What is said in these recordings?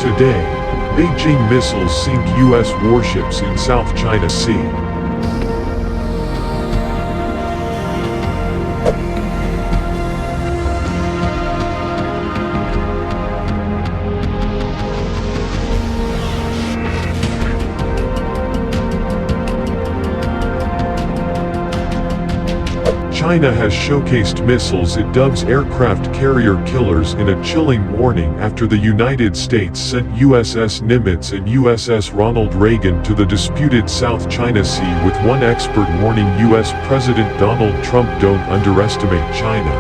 Today, Beijing missiles sink U.S. warships in South China Sea. China has showcased missiles it dubs aircraft carrier killers in a chilling warning after the United States sent USS Nimitz and USS Ronald Reagan to the disputed South China Sea, with one expert warning US President Donald Trump don't underestimate China.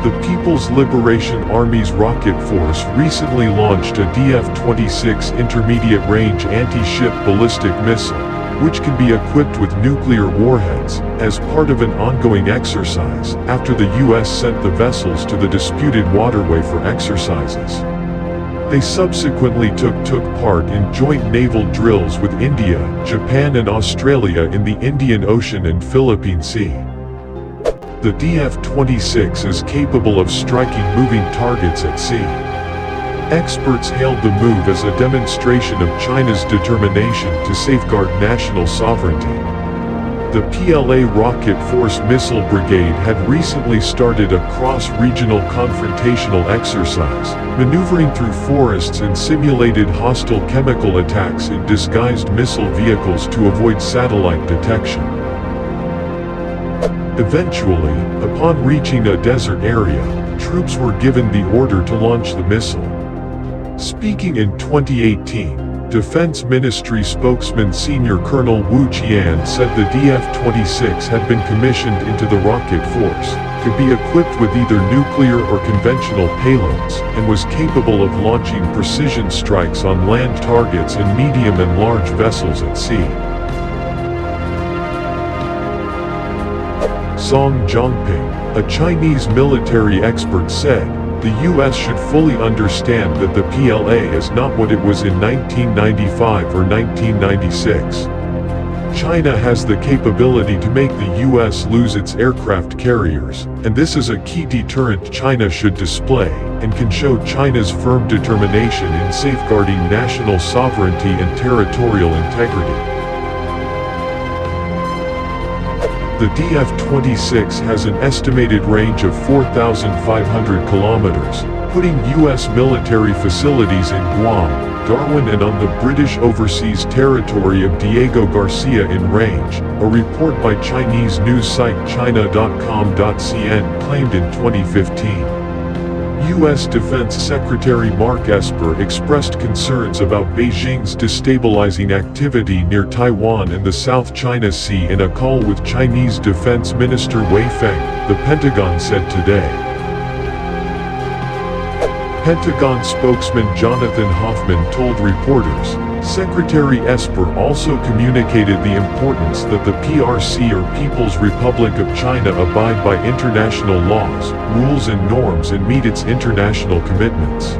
The People's Liberation Army's rocket force recently launched a DF-26 intermediate-range anti-ship ballistic missile, which can be equipped with nuclear warheads, as part of an ongoing exercise, after the U.S. sent the vessels to the disputed waterway for exercises. They subsequently took part in joint naval drills with India, Japan and Australia in the Indian Ocean and Philippine Sea. The DF-26 is capable of striking moving targets at sea. Experts hailed the move as a demonstration of China's determination to safeguard national sovereignty. The PLA Rocket Force Missile Brigade had recently started a cross-regional confrontational exercise, maneuvering through forests and simulated hostile chemical attacks in disguised missile vehicles to avoid satellite detection. Eventually, upon reaching a desert area, troops were given the order to launch the missile. Speaking in 2018, Defense Ministry spokesman Senior Colonel Wu Qian said the DF-26 had been commissioned into the rocket force, could be equipped with either nuclear or conventional payloads, and was capable of launching precision strikes on land targets and medium and large vessels at sea. Song Zhongping, a Chinese military expert, said, "The U.S. should fully understand that the PLA is not what it was in 1995 or 1996. China has the capability to make the U.S. lose its aircraft carriers, and this is a key deterrent China should display, and can show China's firm determination in safeguarding national sovereignty and territorial integrity." The DF-26 has an estimated range of 4,500 kilometers, putting U.S. military facilities in Guam, Darwin and on the British overseas territory of Diego Garcia in range, a report by Chinese news site China.com.cn claimed in 2015. U.S. Defense Secretary Mark Esper expressed concerns about Beijing's destabilizing activity near Taiwan and the South China Sea in a call with Chinese Defense Minister Wei Feng, the Pentagon said today. Pentagon spokesman Jonathan Hoffman told reporters, Secretary Esper also communicated the importance that the PRC or People's Republic of China abide by international laws, rules and norms and meet its international commitments.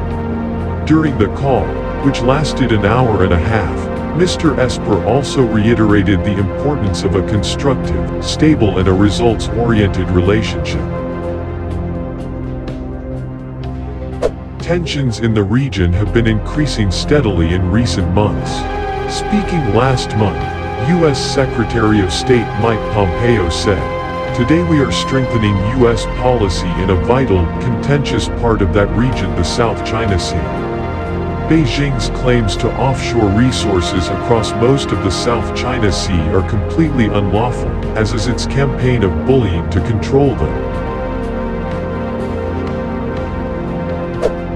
During the call, which lasted an hour and a half, Mr. Esper also reiterated the importance of a constructive, stable and a results-oriented relationship. Tensions in the region have been increasing steadily in recent months. Speaking last month, U.S. Secretary of State Mike Pompeo said, "Today we are strengthening U.S. policy in a vital, contentious part of that region, the South China Sea." Beijing's claims to offshore resources across most of the South China Sea are completely unlawful, as is its campaign of bullying to control them.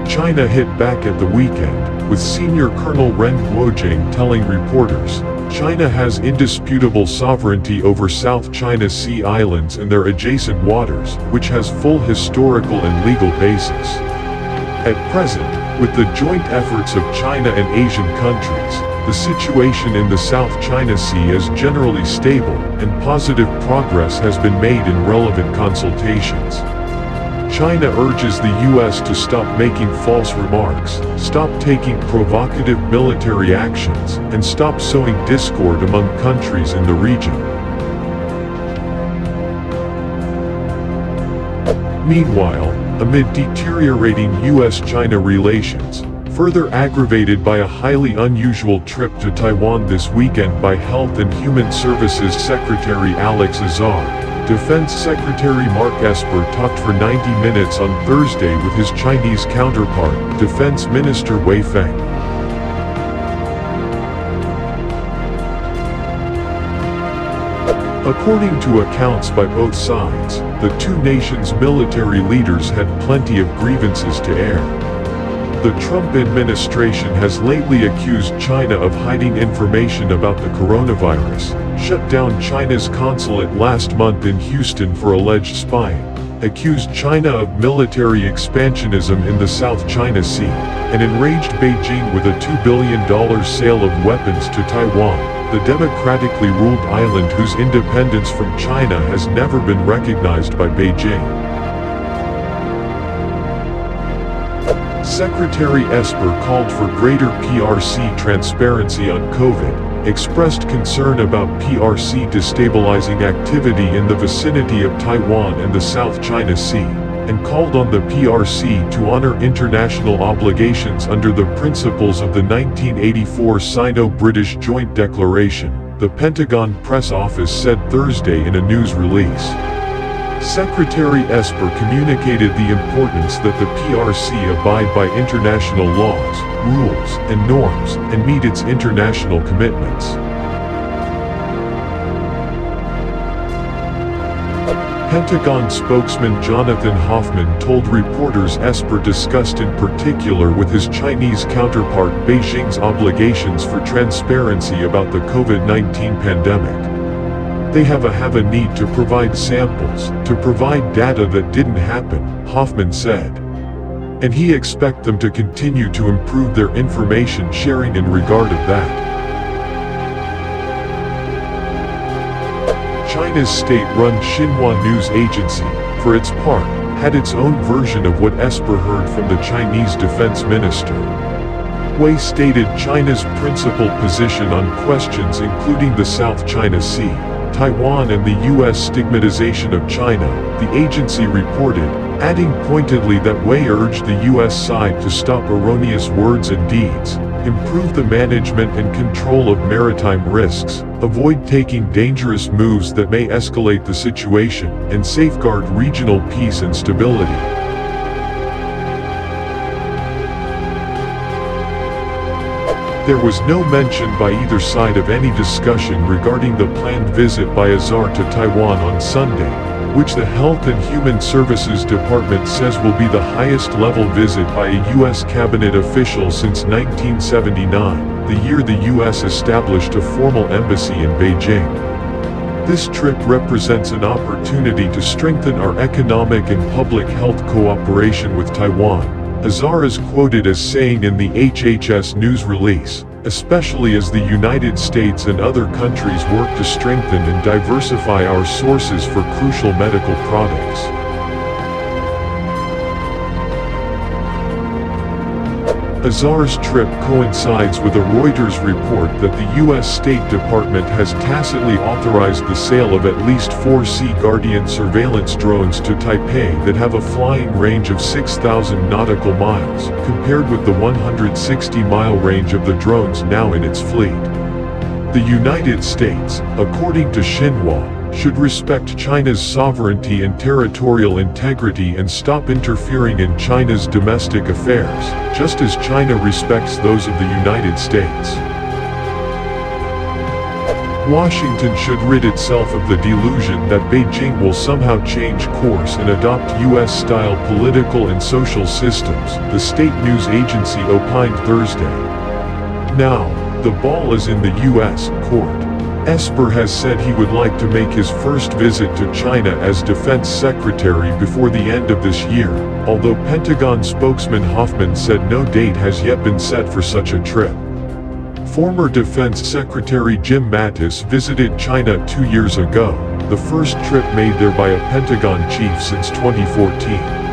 China hit back at the weekend, with Senior Colonel Ren Guojing telling reporters, "China has indisputable sovereignty over South China Sea islands and their adjacent waters, which has full historical and legal basis." At present, with the joint efforts of China and Asian countries, the situation in the South China Sea is generally stable, and positive progress has been made in relevant consultations. China urges the U.S. to stop making false remarks, stop taking provocative military actions, and stop sowing discord among countries in the region. Meanwhile, amid deteriorating U.S.-China relations, further aggravated by a highly unusual trip to Taiwan this weekend by Health and Human Services Secretary Alex Azar. Defense Secretary Mark Esper talked for 90 minutes on Thursday with his Chinese counterpart, Defense Minister Wei Feng. According to accounts by both sides, the two nations' military leaders had plenty of grievances to air. The Trump administration has lately accused China of hiding information about the coronavirus, shut down China's consulate last month in Houston for alleged spying, accused China of military expansionism in the South China Sea, and enraged Beijing with a $2 billion sale of weapons to Taiwan, the democratically ruled island whose independence from China has never been recognized by Beijing. Secretary Esper called for greater PRC transparency on COVID, expressed concern about PRC destabilizing activity in the vicinity of Taiwan and the South China Sea, and called on the PRC to honor international obligations under the principles of the 1984 Sino-British Joint Declaration, the Pentagon press office said Thursday in a news release. Secretary Esper communicated the importance that the PRC abide by international laws, rules, and norms, and meet its international commitments. Pentagon spokesman Jonathan Hoffman told reporters Esper discussed in particular with his Chinese counterpart Beijing's obligations for transparency about the COVID-19 pandemic. They have a need to provide samples, to provide data that didn't happen, Hoffman said. And he expects them to continue to improve their information sharing in regard of that. China's state-run Xinhua news agency, for its part, had its own version of what Esper heard from the Chinese defense minister. Wei stated China's principal position on questions including the South China Sea, Taiwan and the U.S. stigmatization of China, the agency reported, adding pointedly that Wei urged the U.S. side to stop erroneous words and deeds, improve the management and control of maritime risks, avoid taking dangerous moves that may escalate the situation, and safeguard regional peace and stability. There was no mention by either side of any discussion regarding the planned visit by Azar to Taiwan on Sunday, which the Health and Human Services Department says will be the highest-level visit by a U.S. cabinet official since 1979, the year the U.S. established a formal embassy in Beijing. This trip represents an opportunity to strengthen our economic and public health cooperation with Taiwan, Azar is quoted as saying in the HHS news release, especially as the United States and other countries work to strengthen and diversify our sources for crucial medical products. Azar's trip coincides with a Reuters report that the U.S. State Department has tacitly authorized the sale of at least 4 Sea Guardian surveillance drones to Taipei that have a flying range of 6,000 nautical miles, compared with the 160-mile range of the drones now in its fleet. The United States, according to Xinhua, should respect China's sovereignty and territorial integrity and stop interfering in China's domestic affairs, just as China respects those of the United States. Washington should rid itself of the delusion that Beijing will somehow change course and adopt U.S.-style political and social systems, the state news agency opined Thursday. Now, the ball is in the U.S. court. Esper has said he would like to make his first visit to China as defense secretary before the end of this year, although Pentagon spokesman Hoffman said no date has yet been set for such a trip. Former Defense Secretary Jim Mattis visited China 2 years ago, the first trip made there by a Pentagon chief since 2014.